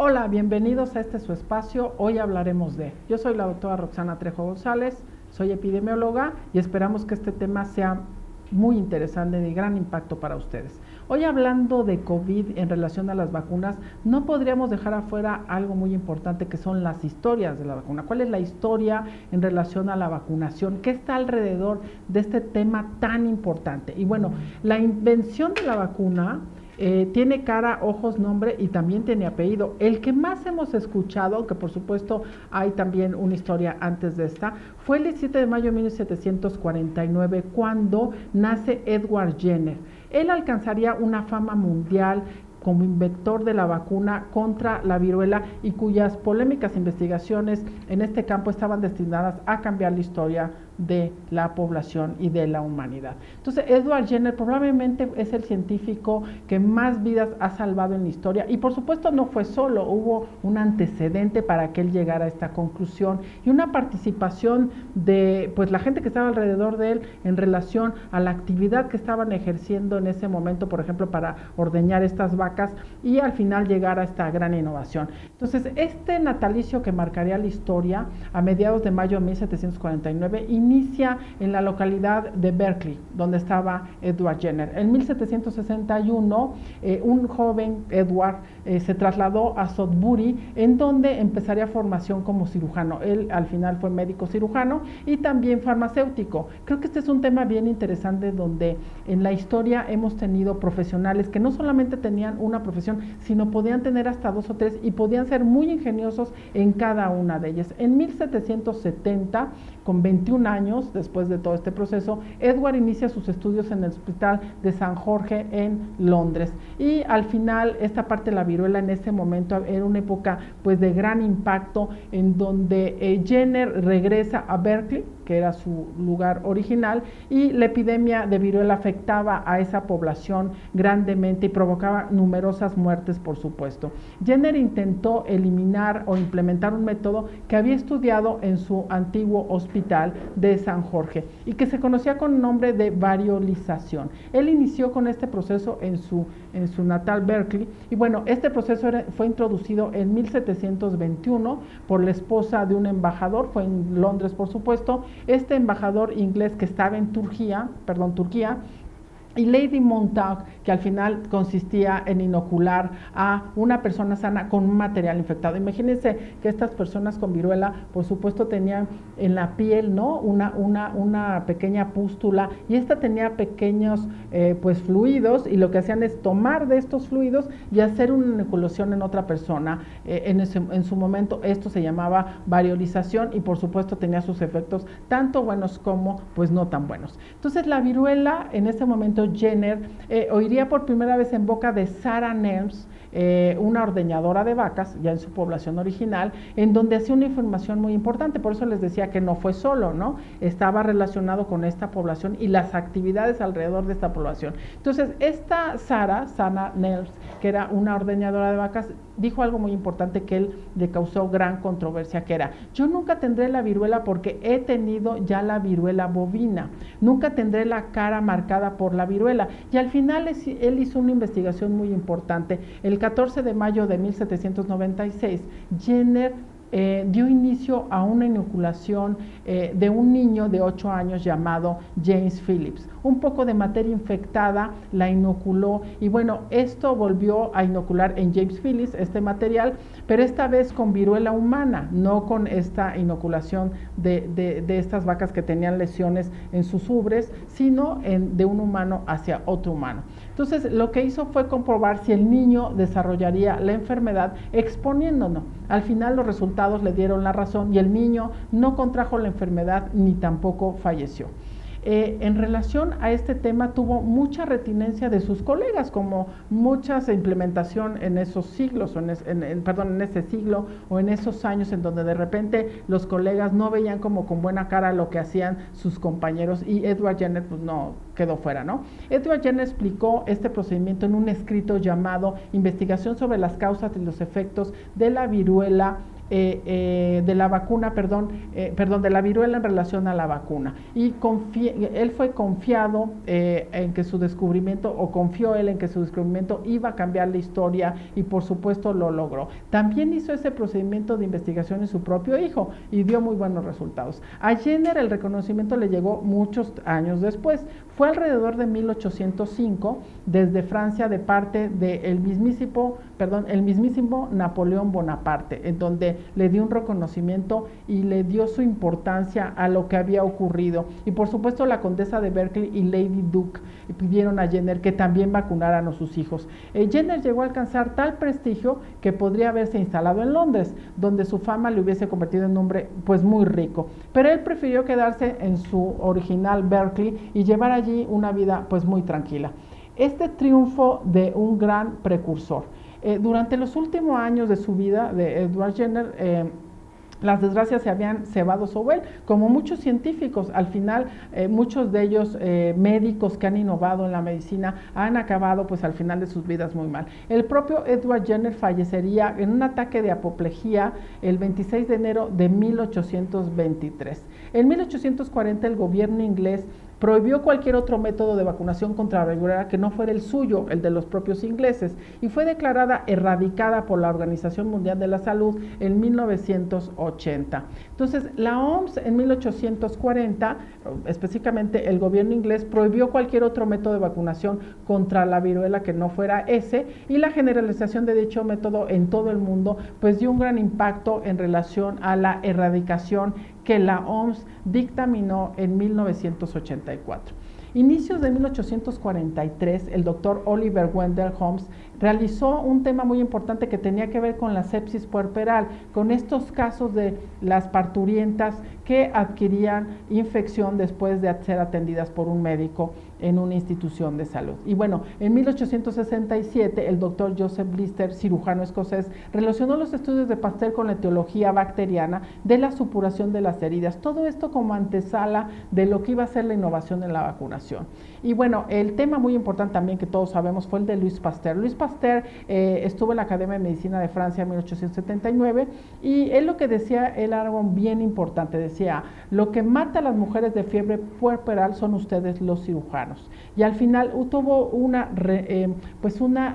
Hola, bienvenidos a este su espacio. Hoy hablaremos de. Yo soy la doctora Roxana Trejo González, soy epidemióloga y esperamos que este tema sea muy interesante y de gran impacto para ustedes. Hoy hablando de COVID en relación a las vacunas, no podríamos dejar afuera algo muy importante que son las historias de la vacuna. ¿Cuál es la historia en relación a la vacunación? ¿Qué está alrededor de este tema tan importante? Y bueno, la invención de la vacuna tiene cara, ojos, nombre y también tiene apellido. El que más hemos escuchado, aunque por supuesto hay también una historia antes de esta, fue el 17 de mayo de 1749 cuando nace Edward Jenner. Él alcanzaría una fama mundial como inventor de la vacuna contra la viruela y cuyas polémicas investigaciones en este campo estaban destinadas a cambiar la historia de la población y de la humanidad. Entonces, Edward Jenner probablemente es el científico que más vidas ha salvado en la historia y por supuesto no fue solo, hubo un antecedente para que él llegara a esta conclusión y una participación de pues la gente que estaba alrededor de él en relación a la actividad que estaban ejerciendo en ese momento, por ejemplo, para ordeñar estas vacas y al final llegar a esta gran innovación. Entonces, este natalicio que marcaría la historia a mediados de mayo de 1749 inicia en la localidad de Berkeley, donde estaba Edward Jenner. En 1761, un joven Edward se trasladó a Sudbury, en donde empezaría formación como cirujano. Él al final fue médico cirujano y también farmacéutico. Creo que este es un tema bien interesante donde en la historia hemos tenido profesionales que no solamente tenían una profesión, sino podían tener hasta 2 o 3 y podían ser muy ingeniosos en cada una de ellas. En 1770, con 21 años, después de todo este proceso, Edward inicia sus estudios en el Hospital de San Jorge en Londres. Y al final, esta parte de la viruela en ese momento era una época pues de gran impacto en donde Jenner regresa a Berkeley, que era su lugar original, y la epidemia de viruela afectaba a esa población grandemente y provocaba numerosas muertes, por supuesto. Jenner intentó eliminar o implementar un método que había estudiado en su antiguo hospital de San Jorge y que se conocía con el nombre de variolización. Él inició con este proceso en su natal Berkeley y bueno, este proceso fue introducido en 1721 por la esposa de un embajador, fue en Londres por supuesto, este embajador inglés que estaba en Turquía, y Lady Montague, que al final consistía en inocular a una persona sana con un material infectado. Imagínense que estas personas con viruela, por supuesto, tenían en la piel, ¿no? una pequeña pústula y esta tenía pequeños pues fluidos y lo que hacían es tomar de estos fluidos y hacer una inoculación en otra persona. En su momento esto se llamaba variolización y por supuesto tenía sus efectos tanto buenos como pues no tan buenos. Entonces la viruela en ese momento Jenner oiría por primera vez en boca de Sarah Nels, una ordeñadora de vacas, ya en su población original, en donde hacía una información muy importante, por eso les decía que no fue solo, ¿no? Estaba relacionado con esta población y las actividades alrededor de esta población. Entonces, esta Sarah Nels, que era una ordeñadora de vacas, dijo algo muy importante que él le causó gran controversia, que era, yo nunca tendré la viruela porque he tenido ya la viruela bovina, nunca tendré la cara marcada por la viruela, y al final él hizo una investigación muy importante. El 14 de mayo de 1796, Jenner dio inicio a una inoculación de un niño de 8 años llamado James Phillips. Un poco de materia infectada la inoculó y bueno, esto volvió a inocular en James Phillips este material, pero esta vez con viruela humana, no con esta inoculación de estas vacas que tenían lesiones en sus ubres, sino de un humano hacia otro humano. Entonces, lo que hizo fue comprobar si el niño desarrollaría la enfermedad exponiéndonos. Al final los resultados le dieron la razón y el niño no contrajo la enfermedad ni tampoco falleció. En relación a este tema tuvo mucha retinencia de sus colegas, como muchas implementación en esos siglos, en ese siglo o en esos años en donde de repente los colegas no veían como con buena cara lo que hacían sus compañeros y Edward Jenner pues no quedó fuera, ¿no? Edward Jenner explicó este procedimiento en un escrito llamado Investigación sobre las causas y los efectos de la viruela de la vacuna, de la viruela en relación a la vacuna. Y él fue confiado en que su descubrimiento, o confió él en que su descubrimiento iba a cambiar la historia, y por supuesto lo logró. También hizo ese procedimiento de investigación en su propio hijo y dio muy buenos resultados. A Jenner el reconocimiento le llegó muchos años después. Fue alrededor de 1805, desde Francia, de parte del mismísimo Napoleón Bonaparte, en donde le dio un reconocimiento y le dio su importancia a lo que había ocurrido. Y por supuesto la condesa de Berkeley y Lady Duke pidieron a Jenner que también vacunaran a sus hijos. Jenner llegó a alcanzar tal prestigio que podría haberse instalado en Londres, donde su fama le hubiese convertido en un hombre pues muy rico. Pero él prefirió quedarse en su original Berkeley y llevar allí una vida pues muy tranquila. Este triunfo de un gran precursor. Durante los últimos años de su vida, de Edward Jenner, las desgracias se habían cebado sobre él, como muchos científicos. Al final, muchos de ellos médicos que han innovado en la medicina han acabado pues al final de sus vidas muy mal. El propio Edward Jenner fallecería en un ataque de apoplejía el 26 de enero de 1823. En 1840 el gobierno inglés prohibió cualquier otro método de vacunación contra la viruela que no fuera el suyo, el de los propios ingleses, y fue declarada erradicada por la Organización Mundial de la Salud en 1980. Entonces, la OMS en 1840, específicamente el gobierno inglés, prohibió cualquier otro método de vacunación contra la viruela que no fuera ese, y la generalización de dicho método en todo el mundo pues dio un gran impacto en relación a la erradicación que la OMS dictaminó en 1984. Inicios de 1843, el doctor Oliver Wendell Holmes realizó un tema muy importante que tenía que ver con la sepsis puerperal, con estos casos de las parturientas que adquirían infección después de ser atendidas por un médico en una institución de salud. Y bueno, en 1867 el doctor Joseph Lister, cirujano escocés, relacionó los estudios de Pasteur con la etiología bacteriana de la supuración de las heridas. Todo esto como antesala de lo que iba a ser la innovación en la vacunación. Y bueno, el tema muy importante también que todos sabemos fue el de Louis Pasteur. Louis Pasteur estuvo en la Academia de Medicina de Francia en 1879, y él lo que decía, él era algo bien importante, decía: lo que mata a las mujeres de fiebre puerperal son ustedes los cirujanos. Y al final tuvo una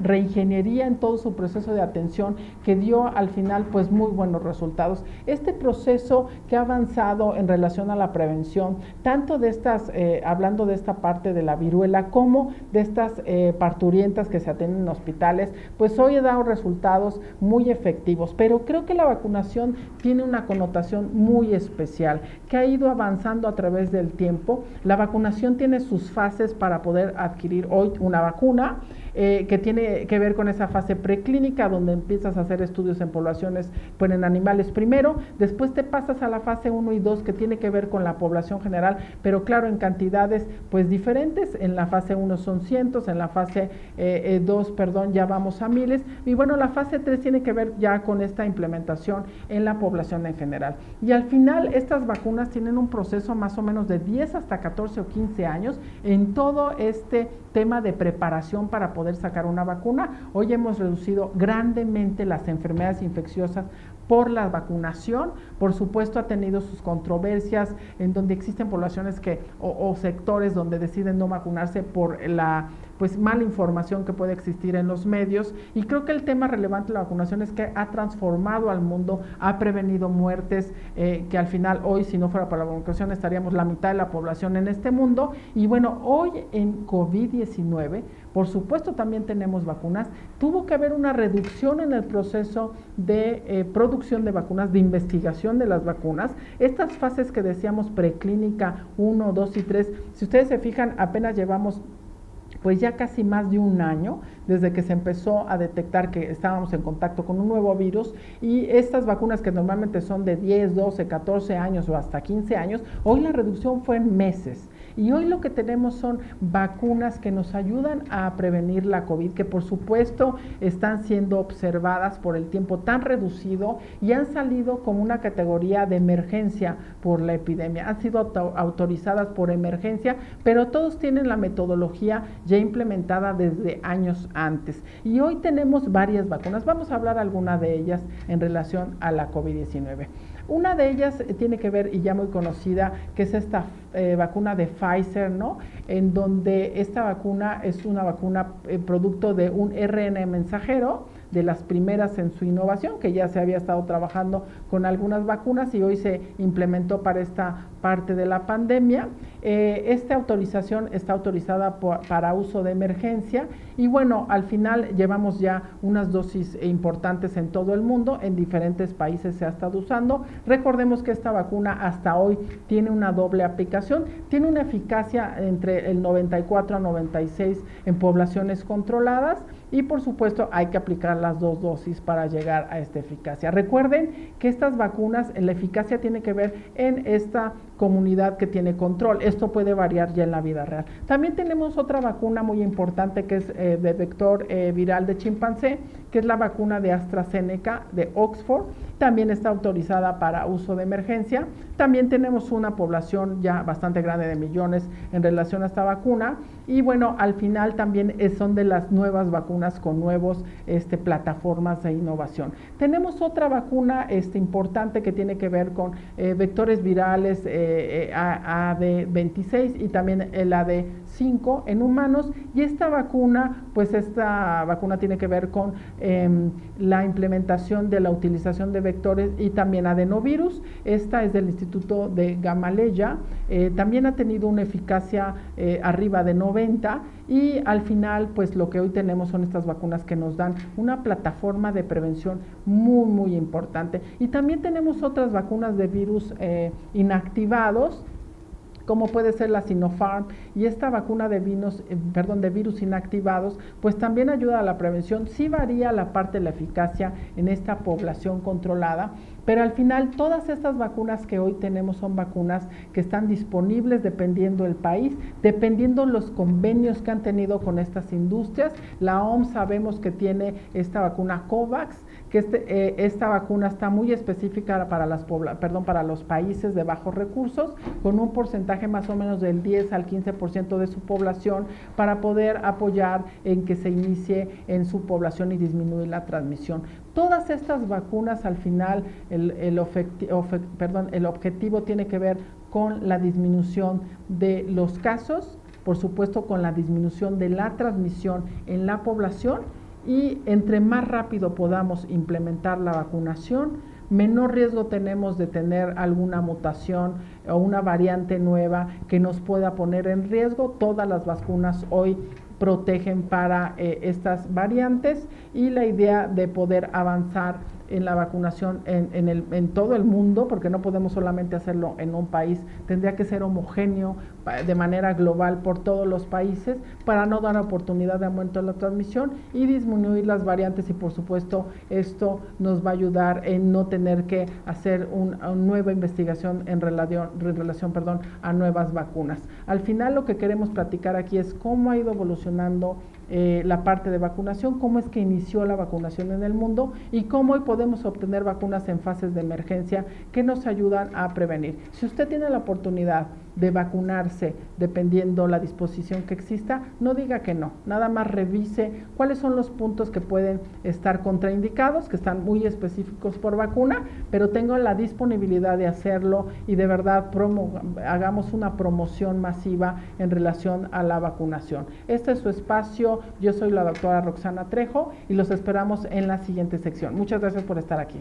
reingeniería en todo su proceso de atención que dio al final pues muy buenos resultados. Este proceso que ha avanzado en relación a la prevención, tanto de estas, hablando de esta parte de la viruela, como de estas parturientas que se atienden en hospitales, pues hoy ha dado resultados muy efectivos. Pero creo que la vacunación tiene una connotación muy especial, que ha ido avanzando a través del tiempo. La vacunación tiene sus fases para poder adquirir hoy una vacuna, que tiene que ver con esa fase preclínica, donde empiezas a hacer estudios en poblaciones, pues en animales primero, después te pasas a la fase 1 y 2, que tiene que ver con la población general, pero claro, en cantidades pues diferentes. En la fase 1 son cientos, en la fase 2, ya vamos a miles, y bueno, la fase 3 tiene que ver ya con esta implementación en la población en general. Y al final, estas vacunas tienen un proceso más o menos de 10 hasta 14 o 15 años en todo este tema de preparación para poder sacar una vacuna. Hoy hemos reducido grandemente las enfermedades infecciosas por la vacunación. Por supuesto, ha tenido sus controversias en donde existen poblaciones o sectores donde deciden no vacunarse por la pues mala información que puede existir en los medios, y creo que el tema relevante de la vacunación es que ha transformado al mundo, ha prevenido muertes, que al final hoy, si no fuera por la vacunación, estaríamos la mitad de la población en este mundo. Y bueno, hoy en COVID-19, por supuesto también tenemos vacunas. Tuvo que haber una reducción en el proceso de producción de vacunas, de investigación de las vacunas. Estas fases que decíamos preclínica 1, 2 y 3, si ustedes se fijan, apenas llevamos pues ya casi más de un año desde que se empezó a detectar que estábamos en contacto con un nuevo virus, y estas vacunas que normalmente son de 10, 12, 14 años o hasta 15 años, hoy la reducción fue en meses. Y hoy lo que tenemos son vacunas que nos ayudan a prevenir la COVID, que por supuesto están siendo observadas por el tiempo tan reducido y han salido como una categoría de emergencia por la epidemia. Han sido autorizadas por emergencia, pero todos tienen la metodología ya implementada desde años antes. Y hoy tenemos varias vacunas. Vamos a hablar alguna de ellas en relación a la COVID-19. Una de ellas tiene que ver, y ya muy conocida, que es esta vacuna de Pfizer, ¿no? En donde esta vacuna es una vacuna producto de un RNA mensajero, de las primeras en su innovación, que ya se había estado trabajando con algunas vacunas y hoy se implementó para esta parte de la pandemia. Esta autorización está autorizada para uso de emergencia y bueno, al final llevamos ya unas dosis importantes en todo el mundo, en diferentes países se ha estado usando. Recordemos que esta vacuna hasta hoy tiene una doble aplicación, tiene una eficacia entre el 94 a 96 en poblaciones controladas y por supuesto hay que aplicar las 2 dosis para llegar a esta eficacia. Recuerden que estas vacunas, la eficacia tiene que ver en esta comunidad que tiene control. Esto puede variar ya en la vida real. También tenemos otra vacuna muy importante que es de vector viral de chimpancé, que es la vacuna de AstraZeneca de Oxford. También está autorizada para uso de emergencia. También tenemos una población ya bastante grande de millones en relación a esta vacuna. Y bueno, al final también son de las nuevas vacunas con nuevos plataformas de innovación. Tenemos otra vacuna importante que tiene que ver con vectores virales AD26 y también el AD5 en humanos. Y esta vacuna, pues esta vacuna tiene que ver con la implementación de la utilización de vectores y también adenovirus. Esta es del Instituto de Gamaleya. También ha tenido una eficacia arriba de 90 y al final pues lo que hoy tenemos son estas vacunas que nos dan una plataforma de prevención muy importante. Y también tenemos otras vacunas de virus inactivados, como puede ser la Sinopharm, y esta vacuna de virus inactivados, pues también ayuda a la prevención. Sí varía la parte de la eficacia en esta población controlada, pero al final todas estas vacunas que hoy tenemos son vacunas que están disponibles dependiendo del país, dependiendo los convenios que han tenido con estas industrias. La OMS sabemos que tiene esta vacuna COVAX, que esta vacuna está muy específica para los países de bajos recursos, con un porcentaje más o menos del 10 al 15% de su población, para poder apoyar en que se inicie en su población y disminuir la transmisión. Todas estas vacunas al final, el objetivo tiene que ver con la disminución de los casos, por supuesto con la disminución de la transmisión en la población, y entre más rápido podamos implementar la vacunación, menor riesgo tenemos de tener alguna mutación o una variante nueva que nos pueda poner en riesgo. Todas las vacunas hoy protegen para estas variantes y la idea de poder avanzar en la vacunación en todo el mundo, porque no podemos solamente hacerlo en un país, tendría que ser homogéneo de manera global por todos los países para no dar oportunidad de aumento de la transmisión y disminuir las variantes, y por supuesto esto nos va a ayudar en no tener que hacer una nueva investigación en relación a nuevas vacunas. Al final lo que queremos platicar aquí es cómo ha ido evolucionando la parte de vacunación, cómo es que inició la vacunación en el mundo y cómo hoy podemos obtener vacunas en fases de emergencia que nos ayudan a prevenir. Si usted tiene la oportunidad de vacunarse dependiendo la disposición que exista, no diga que no, nada más revise cuáles son los puntos que pueden estar contraindicados, que están muy específicos por vacuna, pero tengo la disponibilidad de hacerlo y de verdad hagamos una promoción masiva en relación a la vacunación. Este es su espacio, yo soy la doctora Roxana Trejo y los esperamos en la siguiente sección. Muchas gracias por estar aquí.